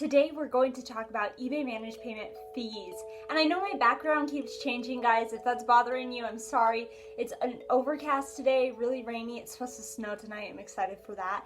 Today we're going to talk about eBay managed payment fees. And I know my background keeps changing, guys. If that's bothering you, I'm sorry. It's an overcast today, really rainy. It's supposed to snow tonight. I'm excited for that.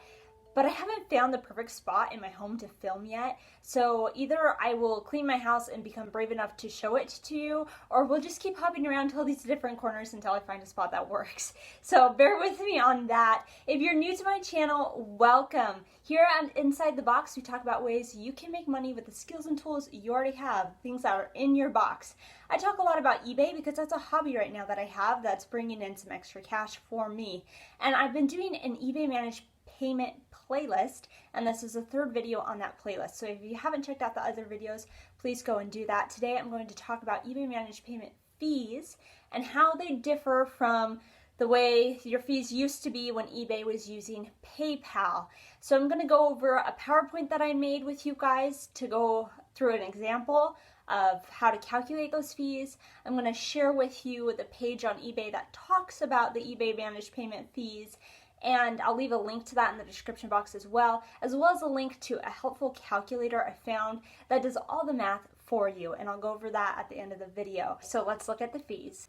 But I haven't found the perfect spot in my home to film yet. So either I will clean my house and become brave enough to show it to you, or we'll just keep hopping around to all these different corners until I find a spot that works. So bear with me on that. If you're new to my channel, welcome. Here at Inside the Box, we talk about ways you can make money with the skills and tools you already have, things that are in your box. I talk a lot about eBay because that's a hobby right now that I have that's bringing in some extra cash for me. And I've been doing an eBay managed payment playlist, and this is the third video on that playlist. So if you haven't checked out the other videos, please go and do that. Today I'm going to talk about eBay managed payment fees and how they differ from the way your fees used to be when eBay was using PayPal. So I'm going to go over a PowerPoint that I made with you guys to go through an example of how to calculate those fees. I'm going to share with you the page on eBay that talks about the eBay managed payment fees, and I'll leave a link to that in the description box as well as a link to a helpful calculator I found that does all the math for you, and I'll go over that at the end of the video. So let's look at the fees.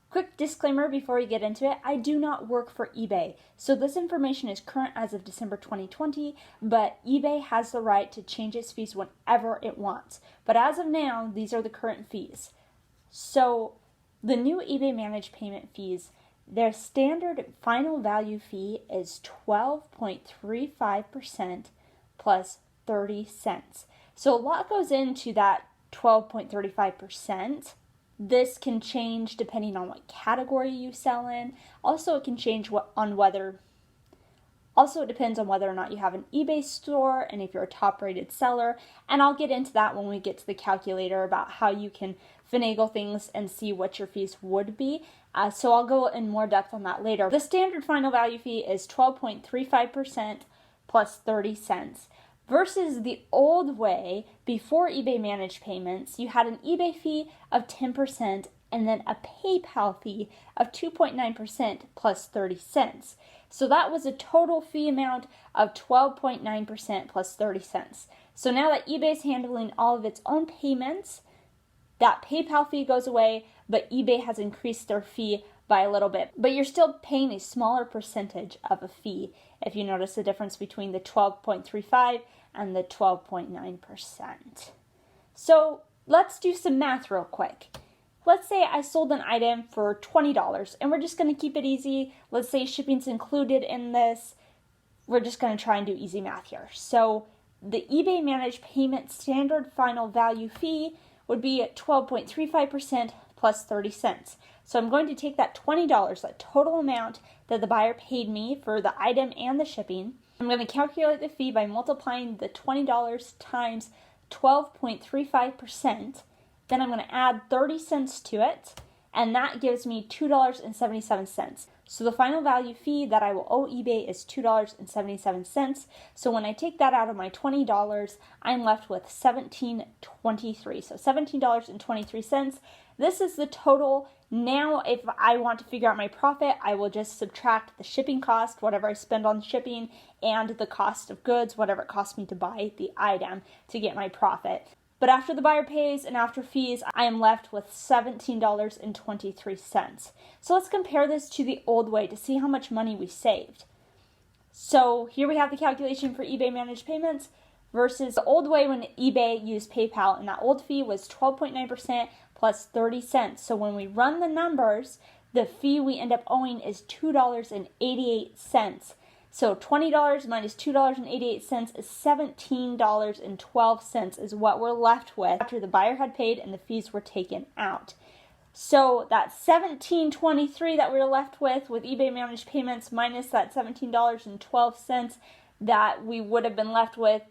Quick disclaimer before we get into it, I do not work for eBay, so this information is current as of December 2020, but eBay has the right to change its fees whenever it wants. But as of now, these are the current fees. So the new eBay managed payment fees, their standard final value fee is 12.35% plus 30 cents. So a lot goes into that 12.35%. This can change depending on what category you sell in. Also, it can change it depends on whether or not you have an eBay store and if you're a top-rated seller. And I'll get into that when we get to the calculator about how you can finagle things and see what your fees would be. So I'll go in more depth on that later. The standard final value fee is 12.35% plus 30 cents. Versus the old way, before eBay managed payments, you had an eBay fee of 10% and then a PayPal fee of 2.9% plus 30 cents. So that was a total fee amount of 12.9% plus 30 cents. So now that eBay is handling all of its own payments, that PayPal fee goes away, but eBay has increased their fee by a little bit. But you're still paying a smaller percentage of a fee if you notice the difference between the 12.35 and the 12.9%. So let's do some math real quick. Let's say I sold an item for $20, and we're just going to keep it easy. Let's say shipping's included in this. We're just going to try and do easy math here. So the eBay managed payment standard final value fee would be at 12.35% plus 30 cents. So I'm going to take that $20, that total amount that the buyer paid me for the item and the shipping. I'm going to calculate the fee by multiplying the $20 times 12.35%. Then I'm going to add 30 cents to it, and that gives me $2.77. So the final value fee that I will owe eBay is $2.77. So when I take that out of my $20, I'm left with $17.23. So $17.23. This is the total. Now, if I want to figure out my profit, I will just subtract the shipping cost, whatever I spend on shipping, and the cost of goods, whatever it costs me to buy the item, to get my profit. But after the buyer pays and after fees, I am left with $17.23. So let's compare this to the old way to see how much money we saved. So here we have the calculation for eBay managed payments versus the old way when eBay used PayPal, and that old fee was 12.9% plus 30 cents. So when we run the numbers, the fee we end up owing is $2.88. So $20 minus $2.88 is $17.12 is what we're left with after the buyer had paid and the fees were taken out. So that $17.23 that we were left with eBay managed payments minus that $17.12 that we would have been left with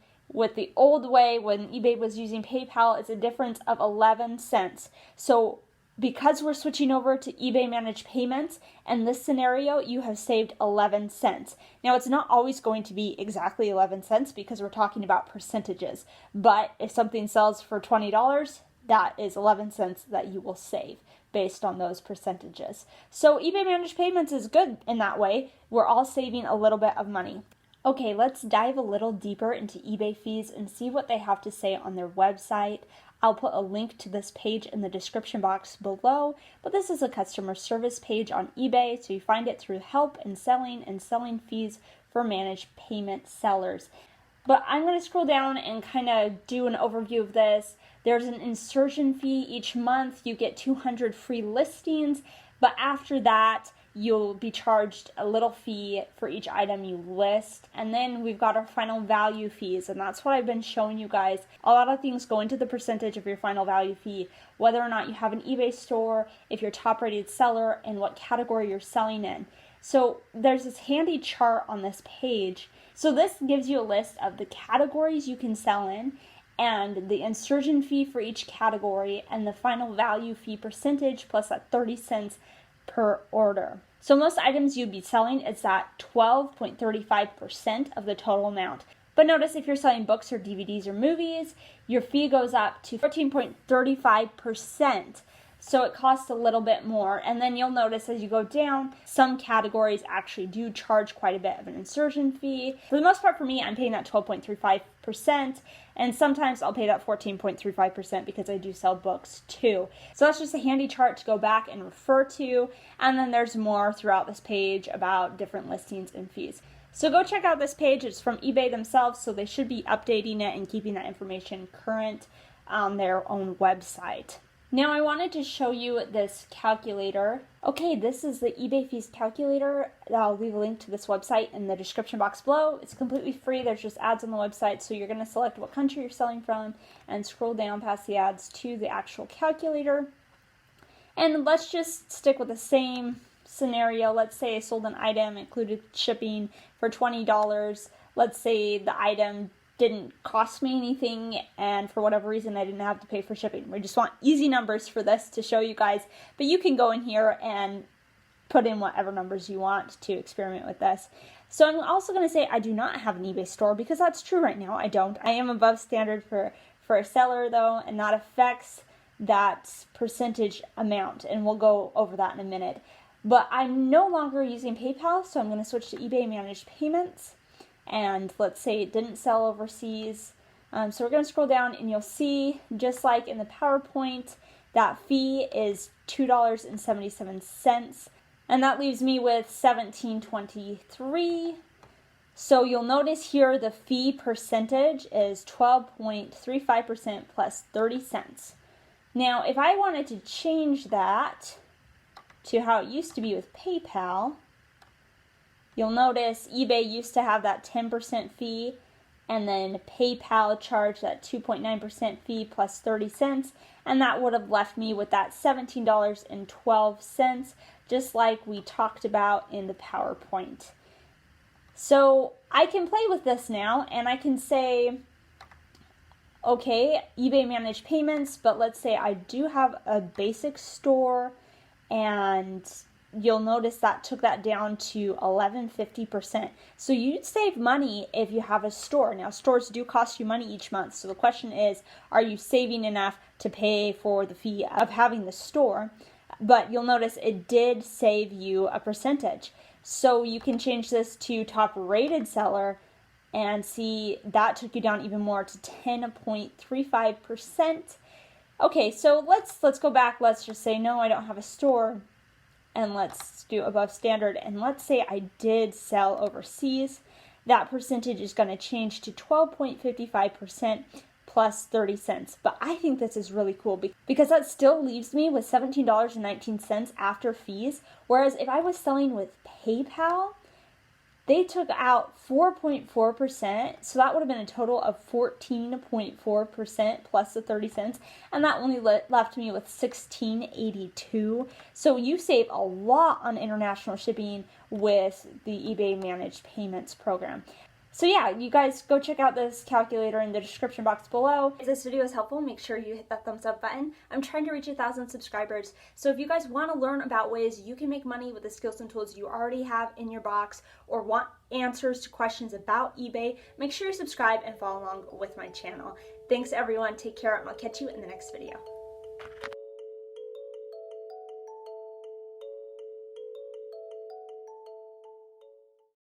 the old way when eBay was using PayPal is a difference of 11 cents. So because we're switching over to eBay managed payments, in this scenario, you have saved 11 cents. Now, it's not always going to be exactly 11 cents because we're talking about percentages. But if something sells for $20, that is 11 cents that you will save based on those percentages. So eBay managed payments is good in that way. We're all saving a little bit of money. Okay, let's dive a little deeper into eBay fees and see what they have to say on their website. I'll put a link to this page in the description box below, but this is a customer service page on eBay, so you find it through help and selling fees for managed payment sellers. But I'm going to scroll down and kind of do an overview of this. There's an insertion fee each month. You get 200 free listings, but after that, you'll be charged a little fee for each item you list. And then we've got our final value fees, and that's what I've been showing you guys. A lot of things go into the percentage of your final value fee, whether or not you have an eBay store, if you're top rated seller, and what category you're selling in. So there's this handy chart on this page. So this gives you a list of the categories you can sell in, and the insertion fee for each category, and the final value fee percentage plus that 30 cents per order. So most items you'd be selling, it's at 12.35% of the total amount. But notice if you're selling books or DVDs or movies, your fee goes up to 14.35%. So it costs a little bit more. And then you'll notice as you go down, some categories actually do charge quite a bit of an insertion fee. For the most part for me, I'm paying that 12.35%. And sometimes I'll pay that 14.35% because I do sell books too. So that's just a handy chart to go back and refer to. And then there's more throughout this page about different listings and fees. So go check out this page. It's from eBay themselves, so they should be updating it and keeping that information current on their own website. Now I wanted to show you this calculator. Okay, this is the eBay fees calculator. I'll leave a link to this website in the description box below. It's completely free. There's just ads on the website, so you're going to select what country you're selling from and scroll down past the ads to the actual calculator. And let's just stick with the same scenario. Let's say I sold an item, included shipping, for $20. Let's say the item didn't cost me anything, and for whatever reason I didn't have to pay for shipping. We just want easy numbers for this to show you guys, but you can go in here and put in whatever numbers you want to experiment with this. So I'm also going to say I do not have an eBay store, because that's true right now. I don't. I am above standard for a seller though, and that affects that percentage amount, and we'll go over that in a minute. But I'm no longer using PayPal, so I'm going to switch to eBay managed payments. And let's say it didn't sell overseas. So we're going to scroll down and you'll see, just like in the PowerPoint, that fee is $2.77. And that leaves me with $17.23. So you'll notice here the fee percentage is 12.35% plus 30 cents. Now, if I wanted to change that to how it used to be with PayPal, you'll notice eBay used to have that 10% fee, and then PayPal charged that 2.9% fee plus 30 cents, and that would have left me with that $17.12, just like we talked about in the PowerPoint. So I can play with this now, and I can say, okay, eBay managed payments, but let's say I do have a basic store, and you'll notice that took that down to 11.50%. So you'd save money if you have a store. Now, stores do cost you money each month. So the question is, are you saving enough to pay for the fee of having the store? But you'll notice it did save you a percentage. So you can change this to top rated seller and see that took you down even more to 10.35%. Okay, so let's go back. Let's just say, no, I don't have a store. And let's do above standard, and let's say I did sell overseas. That percentage is going to change to 12.55% plus 30 cents. But I think this is really cool because that still leaves me with $17.19 after fees. Whereas if I was selling with PayPal, they took out 4.4%, so that would have been a total of 14.4% plus the 30 cents, and that only left me with $16.82. So you save a lot on international shipping with the eBay Managed Payments program. So yeah, you guys go check out this calculator in the description box below. If this video is helpful, make sure you hit that thumbs up button. I'm trying to reach 1,000 subscribers, so if you guys want to learn about ways you can make money with the skills and tools you already have in your box, or want answers to questions about eBay, make sure you subscribe and follow along with my channel. Thanks everyone, take care, and I'll catch you in the next video.